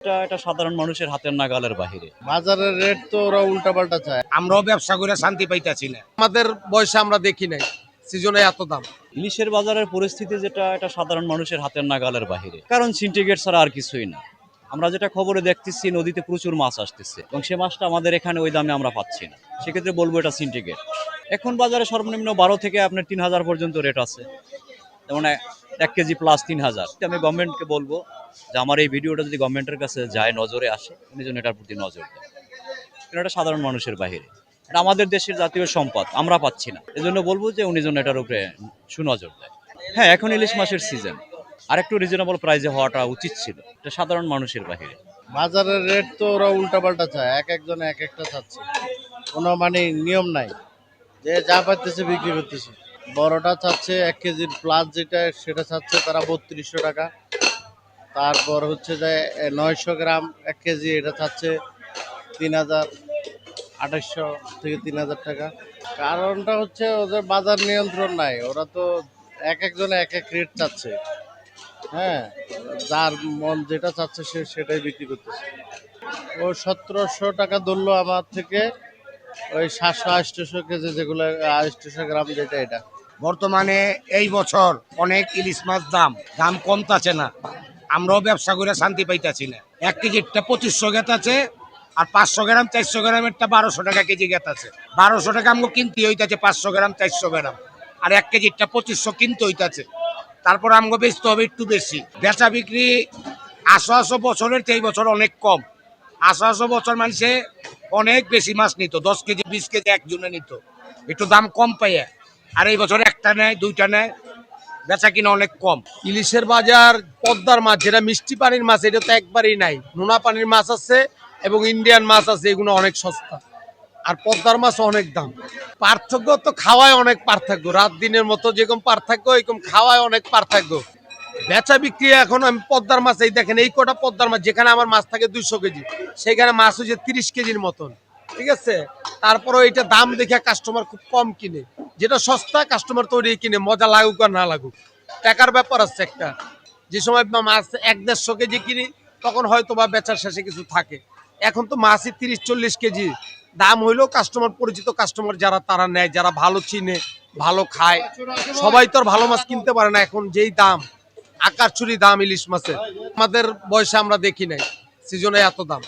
এটা সাধারণ মানুষের হাতের নাগালের বাহিরে। বাজারের রেট তো ওরা উল্টাপাল্টা চায়। আমরাও ব্যবসা করে শান্তি পাইতাছি না। আমাদের বয়সে আমরা দেখি নাই সিজনে এত দাম। ইলিশের বাজারের পরিস্থিতি এটা সাধারণ মানুষের হাতের নাগালের বাহিরে, কারণ সিন্ডিকেট ছাড়া আর কিছুই না। আমরা যেটা খবরে দেখতেছি, নদীতে প্রচুর মাছ আসতেছে এবং সে মাছটা আমাদের এখানে ওই দামে আমরা পাচ্ছি না। সেক্ষেত্রে বলবো এটা সিন্ডিকেট। এখন বাজারে সর্বনিম্ন 12 থেকে আপনার 3000 পর্যন্ত রেট আছে, যেমন 1 কেজি প্লাস 3000। আমি গভর্নমেন্টকে বলবো যে আমার এই ভিডিওটা যদি গভর্নমেন্টের কাছে যায়, নজরে আসে, উনি যেন এটার প্রতি নজর দেয়। কারণ এটা সাধারণ মানুষের বাহিরে, এটা আমাদের দেশের জাতীয় সম্পদ, আমরা পাচ্ছি না। এজন্য বলবো যে উনি যেন এটার উপরে সুনজর দেয়। হ্যাঁ, এখন ইলিশ মাছের সিজন, আর একটু রিজনেবল প্রাইসে হওয়াটা উচিত ছিল। এটা সাধারণ মানুষের বাহিরে। বাজারের রেট তো ওরা উল্টাপাল্টা চায়, এক একজনে এক একটা চাচ্ছে, কোনো মানে নিয়ম নাই, যে যা পাইতেছে বিক্রি করতেছে। বড়টা চাচ্ছে 1 কেজির প্লাস যেটা সেটা চাচ্ছে তারা 3200 টাকা। তারপর হচ্ছে যে 900 গ্রাম 1 কেজি এটা চাচ্ছে 2800 থেকে 3000 টাকা। কারণটা হচ্ছে ওদের বাজার নিয়ন্ত্রণ নাই, ওরা তো এক একজনে এক এক রেট চাচ্ছে। হ্যাঁ, যার মন যেটা চাচ্ছে সে সেটাই বিক্রি করতেছে। ও 1700 টাকা ধরলো আমার থেকে, ওই 700-800 কেজি যেগুলো 800 গ্রাম যেটা এটা। বর্তমানে এই বছর অনেক ইলিশ মাছ দাম কমতাছে না। আমরাও ব্যবসা করে শান্তি পাইতাছি না। 1 কেজিটা 2500 গেত আছে, আর 500 গ্রাম 400 গ্রামেরটা 1200 টাকা কেজি গেত আছে। 1200 টাকা আমগো কিনতে হইতাছে 500 গ্রাম 400 গ্রাম, আর 1 কেজিটা 2500 কিনতে হইতাছে। তারপর আমগো বেচতে হবে একটু বেশি। বেচা বিক্রি আসো বছরের চেয়ে এই বছর অনেক কম। আসো বছর মানুষে অনেক বেশি মাছ নিত, 10 কেজি 20 কেজি একজনে নিত, একটু দাম কম পাইয়া। আর এই বছর একটা নেয়, দুইটা নেয়, বেচা কিনা অনেক কম। ইলিশের বাজার পদ্মার মাছ যেটা মিষ্টি পানির মাছ এটা তো একবারই নাই। নোনা পানির মাছ আছে এবং ইন্ডিয়ান মাছ আছে, এগুলো অনেক সস্তা। আর পদ্মার মাছ অনেক দাম। পার্থক্য তো খাওয়ায় অনেক পার্থক্য, রাত দিনের মতো যেরকম পার্থক্য এরকম খাওয়ায় অনেক পার্থক্য। বেচা বিক্রি এখন আমি পদ্মার মাছ, এই দেখেন এই কটা পদ্মার মাছ, যেখানে আমার মাছ থাকে 200 কেজি, সেখানে মাছ হচ্ছে 30 কেজির মতন। ঠিক আছে, তারপরেও এটা দাম দেখে কাস্টমার খুব কম কিনে, যেটা সস্তা কাস্টমার তো ওইটাই কিনে, মজা লাগুক আর না লাগুক। টাকার ব্যাপার আছে একটা। যে সময় মাছ 100-150 কেজি কিনি তখন হয়তো বা বেচার শেষে কিছু থাকে। এখন তো মাছই 30-40 কেজি দাম হইলেও কাস্টমার, পরিচিত কাস্টমার যারা তারা নেয়, যারা ভালো চিনে ভালো খায়। সবাই তো আর ভালো মাছ কিনতে পারে না। এখন যেই দাম, আকাশছুরি দাম ইলিশ মাছের, আমাদের বয়সে আমরা দেখি নাই সিজনে এত দাম।